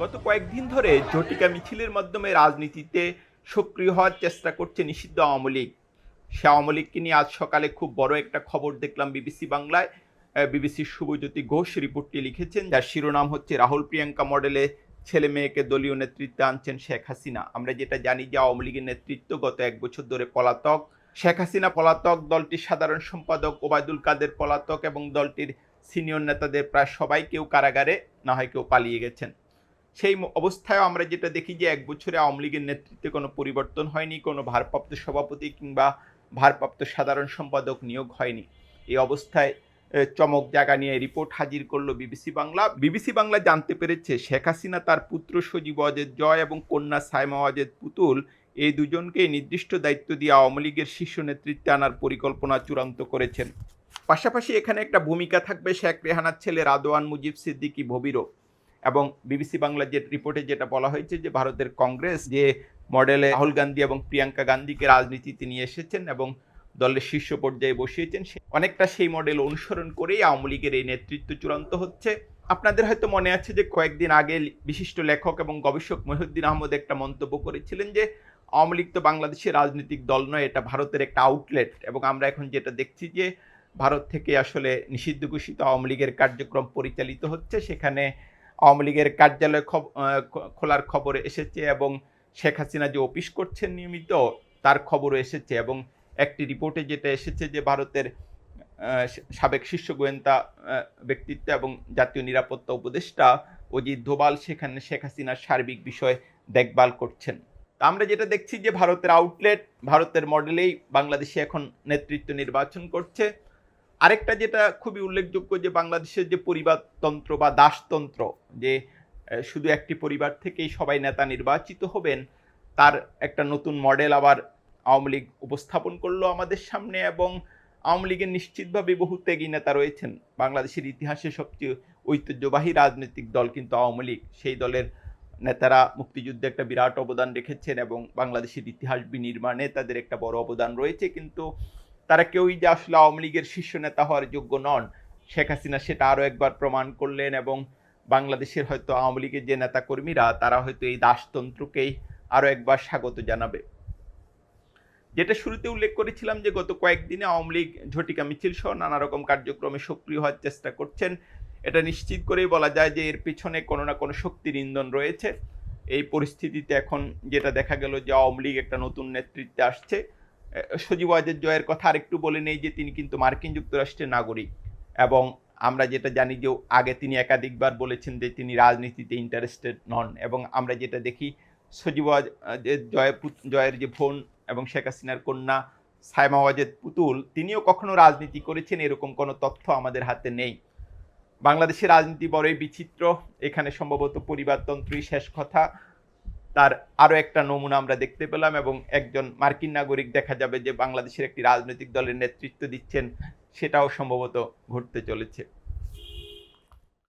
গত কয়েকদিন ধরে ঝটিকা মিছিলের মাধ্যমে রাজনীতিতে সক্রিয় হওয়ার চেষ্টা করছে নিষিদ্ধ আওয়ামী লীগ। সে আওয়ামী লীগকে নিয়ে আজ সকালে খুব বড় একটা খবর দেখলাম বিবিসি বাংলায়। বিবিসির শুভজ্যোতি ঘোষ রিপোর্টটি লিখেছেন, যার শিরোনাম হচ্ছে রাহুল প্রিয়াঙ্কা মডেলে ছেলে মেয়েকে দলীয় নেতৃত্বে আনছেন শেখ হাসিনা। আমরা যেটা জানি যে আওয়ামী লীগের নেতৃত্ব গত 1 বছর ধরে পলাতক। শেখ হাসিনা পলাতক, দলটির সাধারণ সম্পাদক ওবায়দুল কাদের পলাতক এবং দলটির সিনিয়র নেতাদের প্রায় সবাই কেউ কারাগারে, না হয় কেউ পালিয়ে গেছেন। সেই অবস্থায় আমরা যেটা দেখি যে 1 বছরে আওয়ামী লীগের নেতৃত্বে কোনো পরিবর্তন হয়নি, কোনো ভারপ্রাপ্ত সভাপতি কিংবা ভারপ্রাপ্ত সাধারণ সম্পাদক নিয়োগ হয়নি। এই অবস্থায় চমক জাগা নিয়ে রিপোর্ট হাজির করলো বিবিসি বাংলা। বিবিসি বাংলা জানতে পেরেছে শেখ হাসিনা তার পুত্র সজীব ওয়াজেদ জয় এবং কন্যা সাইমা ওয়াজেদ পুতুল এই দুজনকেই নির্দিষ্ট দায়িত্ব দিয়ে আওয়ামী লীগের শীর্ষ নেতৃত্বে আনার পরিকল্পনা চূড়ান্ত করেছেন। পাশাপাশি এখানে একটা ভূমিকা থাকবে শেখ রেহানার ছেলে রাদওয়ান মুজিব সিদ্দিকী ভবিরও। এবং বিবিসি বাংলার যে রিপোর্টে যেটা বলা হয়েছে যে ভারতের কংগ্রেস যে মডেলে রাহুল গান্ধী এবং প্রিয়াঙ্কা গান্ধীকে রাজনীতিতে নিয়ে এসেছেন এবং দলের শীর্ষ পর্যায়ে বসিয়েছেন, অনেকটা সেই মডেল অনুসরণ করেই আওয়ামী লীগের এই নেতৃত্ব চূড়ান্ত হচ্ছে। আপনাদের হয়তো মনে আছে যে কয়েকদিন আগে বিশিষ্ট লেখক এবং গবেষক মহিউদ্দিন আহমদ একটা মন্তব্য করেছিলেন যে আওয়ামী লীগ তো বাংলাদেশের রাজনৈতিক দল নয়, এটা ভারতের একটা আউটলেট। এবং আমরা এখন যেটা দেখছি যে ভারত থেকে আসলে নিষিদ্ধ ঘোষিত আওয়ামী লীগের কার্যক্রম পরিচালিত হচ্ছে। সেখানে আওয়ামী লীগের কার্যালয় খোলার খবর এসেছে এবং শেখ হাসিনা যে অফিস করছেন নিয়মিত তার খবরও এসেছে। এবং একটি রিপোর্টে যেটা এসেছে যে ভারতের সাবেক শীর্ষ গোয়েন্দা ব্যক্তিত্ব এবং জাতীয় নিরাপত্তা উপদেষ্টা অজিত দোভাল সেখানে শেখ হাসিনার সার্বিক বিষয় দেখভাল করছেন। আমরা যেটা দেখছি যে ভারতের আউটলেট, ভারতের মডেলেই বাংলাদেশে এখন নেতৃত্ব নির্বাচন করছে। আরেকটা যেটা খুবই উল্লেখযোগ্য যে বাংলাদেশের যে পরিবারতন্ত্র বা দাসতন্ত্র, যে শুধু একটি পরিবার থেকেই সবাই নেতা নির্বাচিত হবেন, তার একটা নতুন মডেল আবার আওয়ামী লীগ উপস্থাপন করলো আমাদের সামনে। এবং আওয়ামী লীগের নিশ্চিতভাবে বহু ত্যাগী নেতা রয়েছেন। বাংলাদেশের ইতিহাসে সবচেয়ে ঐতিহ্যবাহী রাজনৈতিক দল কিন্তু আওয়ামী লীগ। সেই দলের নেতারা মুক্তিযুদ্ধে একটা বিরাট অবদান রেখেছেন এবং বাংলাদেশের ইতিহাস বিনির্মাণে তাদের একটা বড় অবদান রয়েছে। কিন্তু তারা কেউই যে আসলে আওয়ামী লীগের শীর্ষ নেতা হওয়ার যোগ্য নন। শেখ হাসিনা সেটা আরও একবার প্রমাণ করলেন এবং বাংলাদেশের হয়তো আওয়ামী লীগের যে নেতাকর্মীরা তারা হয়তো এই দাসতন্ত্রকেই আরও একবার স্বাগত জানাবে। যেটা শুরুতে উল্লেখ করেছিলাম যে গত কয়েকদিনে আওয়ামী লীগ ঝটিকা মিছিল সহ নানা রকম কার্যক্রমে সক্রিয় হওয়ার চেষ্টা করছেন। এটা নিশ্চিত করেই বলা যায় যে এর পিছনে কোনো না কোনো শক্তির ইন্ধন রয়েছে। এই পরিস্থিতিতে এখন যেটা দেখা গেল যে আওয়ামী লীগ একটা নতুন নেতৃত্বে আসছে। সজীব ওয়াজেদ জয়ের কথা আরেকটু বলে নেই যে তিনি কিন্তু মার্কিন যুক্তরাষ্ট্রের নাগরিক এবং আমরা যেটা জানি যে আগে তিনি একাধিকবার বলেছেন যে তিনি রাজনীতিতে ইন্টারেস্টেড নন। এবং আমরা যেটা দেখি সজীব ওয়াজেদ জয়ের যে বোন এবং শেখ হাসিনার কন্যা সাইমা ওয়াজেদ পুতুল, তিনিও কখনো রাজনীতি করেছেন এরকম কোনো তথ্য আমাদের হাতে নেই। বাংলাদেশের রাজনীতি বড়ই বিচিত্র। এখানে সম্ভবত পরিবারতন্ত্রই শেষ কথা। তার আরও একটা নমুনা আমরা দেখতে পেলাম এবং একজন মার্কিন নাগরিক দেখা যাবে যে বাংলাদেশের একটি রাজনৈতিক দলের নেতৃত্ব দিচ্ছেন, সেটাও সম্ভবত ঘটতে চলেছে।